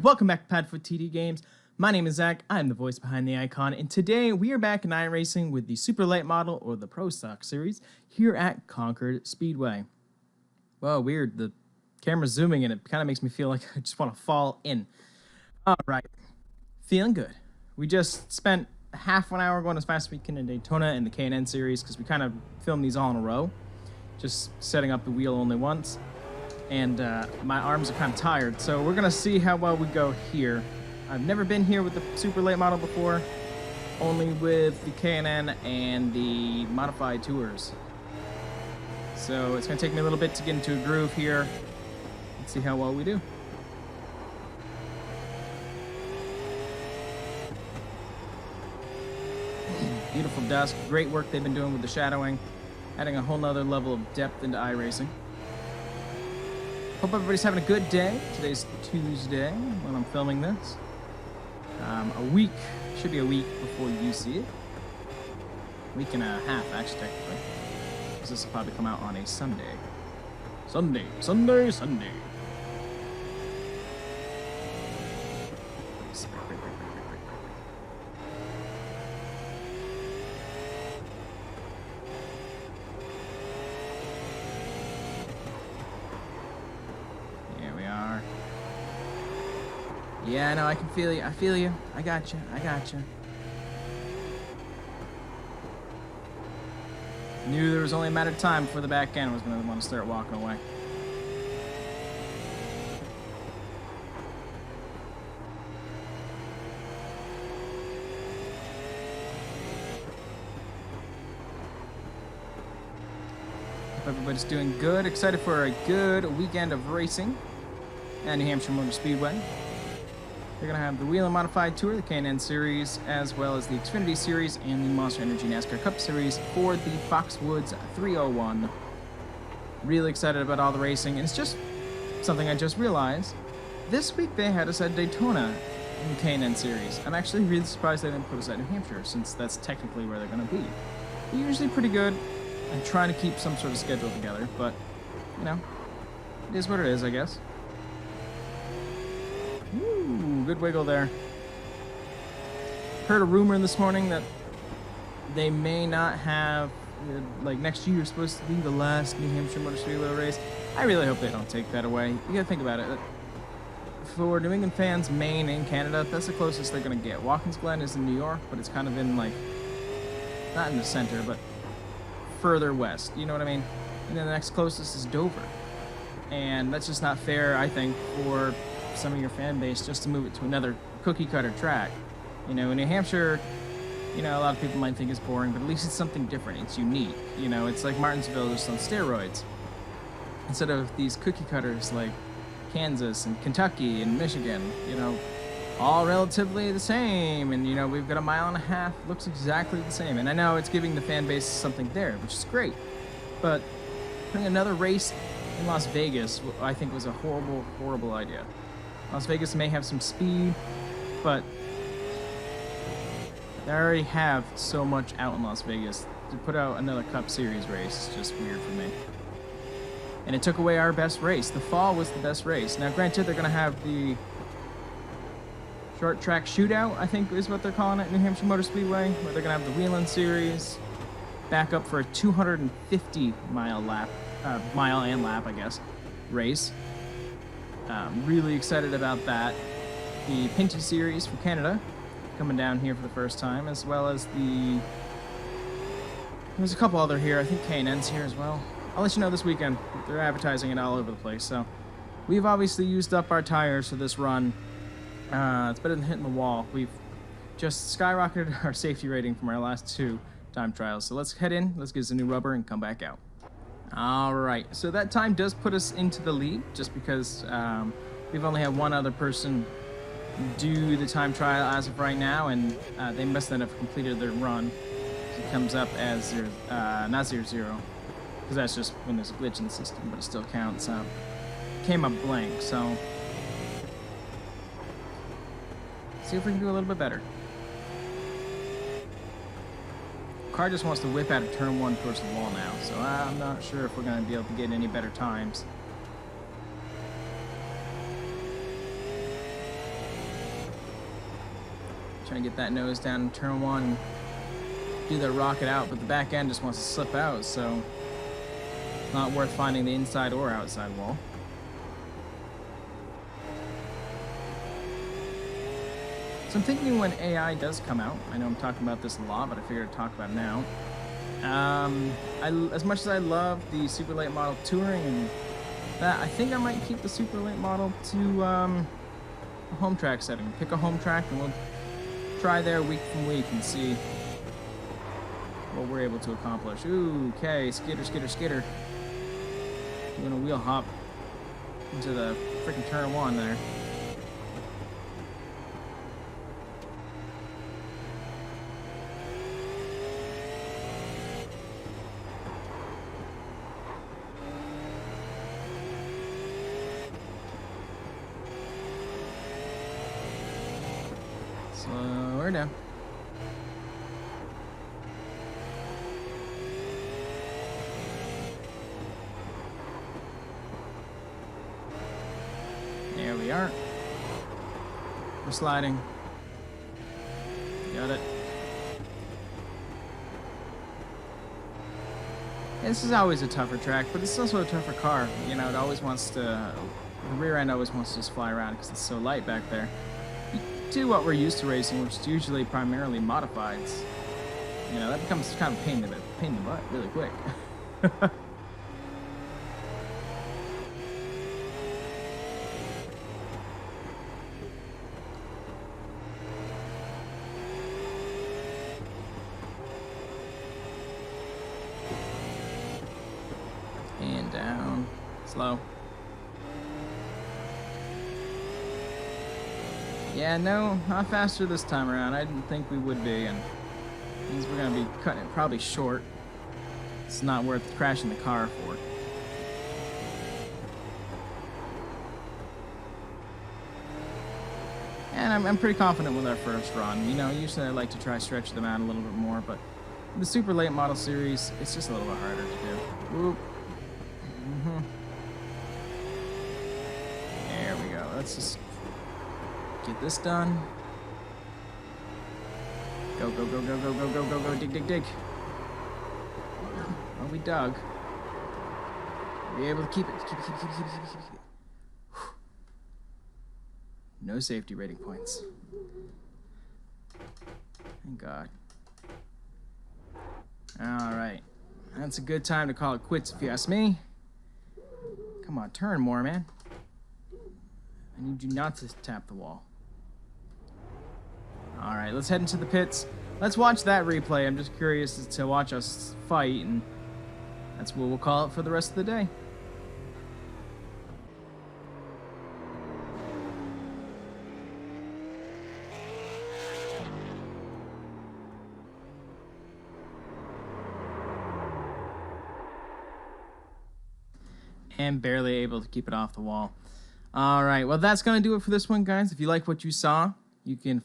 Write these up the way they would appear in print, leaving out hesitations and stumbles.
welcome back to PadfootTD Games. My name is Zach, I'm the voice behind the icon, and today we are back in iRacing with the Super Late Model, or the Pro Stock Series, here at Concord Speedway. Whoa, weird, the camera's zooming and it kind of makes me feel like I just want to fall in. Alright, feeling good. We just spent half an hour going as fast as we can in Daytona and the K&N Series, because we kind of filmed these all in a row, just setting up the wheel only once. And my arms are kind of tired, so we're gonna see how well we go here. I've never been here with the Super Late Model before, only with the K&N and the Modified Tours. So it's gonna take me a little bit to get into a groove here. Let's see how well we do. Beautiful dusk, great work they've been doing with the shadowing, adding a whole nother level of depth into iRacing. Hope everybody's having a good day. Today's Tuesday when I'm filming this. Should be a week before you see it. Week and a half, actually, technically. Because this will probably come out on a Sunday. Sunday. Yeah, no, I can feel you. I feel you. I got you. Knew there was only a matter of time before the back end was going to want to start walking away. Hope everybody's doing good. Excited for a good weekend of racing at New Hampshire Motor Speedway. They're going to have the Wheel and Modified Tour, the K&N Series, as well as the Xfinity Series and the Monster Energy NASCAR Cup Series for the Foxwoods 301. Really excited about all the racing, and it's just something I just realized. This week they had us at Daytona in the K&N Series. I'm actually really surprised they didn't put us at New Hampshire, since that's technically where they're going to be. They're usually pretty good. I'm trying to keep some sort of schedule together, but, you know, it is what it is, I guess. Ooh, good wiggle there. Heard a rumor this morning that they may not have, like, next year is supposed to be the last New Hampshire Motor Speedway race. I really hope they don't take that away. You gotta think about it. For New England fans, Maine and Canada, that's the closest they're gonna get. Watkins Glen is in New York, but it's kind of in, like, not in the center, but further west. You know what I mean? And then the next closest is Dover. And that's just not fair, I think, for some of your fan base just to move it to another cookie cutter track. You know, in New Hampshire, you know, a lot of people might think it's boring, but at least it's something different. It's unique. You know, it's like Martinsville just on steroids. Instead of these cookie cutters like Kansas and Kentucky and Michigan, you know, all relatively the same. And, you know, we've got a mile and a half, looks exactly the same. And I know it's giving the fan base something there, which is great. But putting another race in Las Vegas, I think, was a horrible, horrible idea. Las Vegas may have some speed, but they already have so much out in Las Vegas. To put out another Cup Series race is just weird for me. And it took away our best race. The fall was the best race. Now, granted, they're going to have the short track shootout, I think is what they're calling it, New Hampshire Motor Speedway, where they're going to have the Wheeling Series back up for a 250-mile lap, mile and lap, I guess, race. Really excited about that. The Pinty Series from Canada coming down here for the first time, as well as there's a couple other here. I think K&N's here as well. I'll let you know this weekend. They're advertising it all over the place. So we've obviously used up our tires for this run. It's better than hitting the wall. We've just skyrocketed our safety rating from our last two time trials. So let's head in, let's get us a new rubber and come back out. Alright, so that time does put us into the lead, just because we've only had one other person do the time trial as of right now, and they must then have completed their run. So it comes up as not 0-0, because that's just when there's a glitch in the system, but it still counts. It came up blank, so see if we can do a little bit better. Car just wants to whip out of turn one towards the wall now, so I'm not sure if we're going to be able to get any better times. Trying to get that nose down in turn one. Do the rocket out, but the back end just wants to slip out, so it's not worth finding the inside or outside wall. So I'm thinking when AI does come out, I know I'm talking about this a lot, but I figured I'd talk about it now. As much as I love the super late model touring and that, I think I might keep the super late model to a home track setting. Pick a home track and we'll try there week from week and see what we're able to accomplish. Ooh, okay, skitter, skitter, skitter. I'm gonna wheel hop into the freaking turn one there. Slower down. There we are. We're sliding. Got it. This is always a tougher track, but it's also a tougher car. You know, it always wants to, the rear end always wants to just fly around because it's so light back there. To what we're used to racing, which is usually primarily modifieds, you know, that becomes kind of a pain in the butt really quick. And down, slow. Yeah, no, not faster this time around. I didn't think we would be, and means we're gonna be cutting it probably short. It's not worth crashing the car for. And I'm pretty confident with our first run. You know, usually I like to try stretch them out a little bit more, but the super late model series, it's just a little bit harder to do. Whoop. There we go. Let's just get this done. Go, go, go, go, go, go, go, go, go, dig, dig, dig. Well, we dug. Be able to keep it. Keep it. No safety rating points. Thank God. Alright. That's a good time to call it quits if you ask me. Come on, turn more, man. I need you not to tap the wall. Alright, let's head into the pits. Let's watch that replay. I'm just curious to watch us fight, and that's what we'll call it for the rest of the day. And barely able to keep it off the wall. All right, well, that's going to do it for this one, guys. If you like what you saw, you can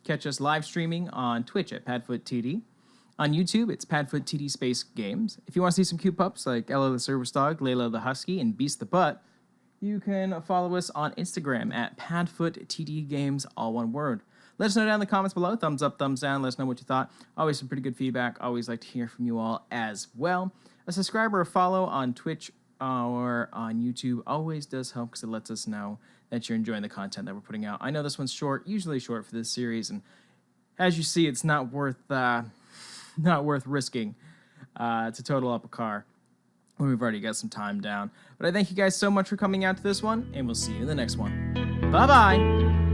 catch us live streaming on Twitch at PadfootTD. On YouTube, it's PadfootTD Space Games. If you want to see some cute pups like Ella the Service Dog, Layla the Husky, and Beast the Butt, you can follow us on Instagram at PadfootTD Games, all one word. Let us know down in the comments below. Thumbs up, thumbs down. Let us know what you thought. Always some pretty good feedback. Always like to hear from you all as well. A subscribe or a follow on Twitch or on YouTube always does help because it lets us know that you're enjoying the content that we're putting out. I know this one's short, usually short for this series, and as you see, it's not worth risking to total up a car when we've already got some time down. But I thank you guys so much for coming out to this one, and we'll see you in the next one. Bye-bye!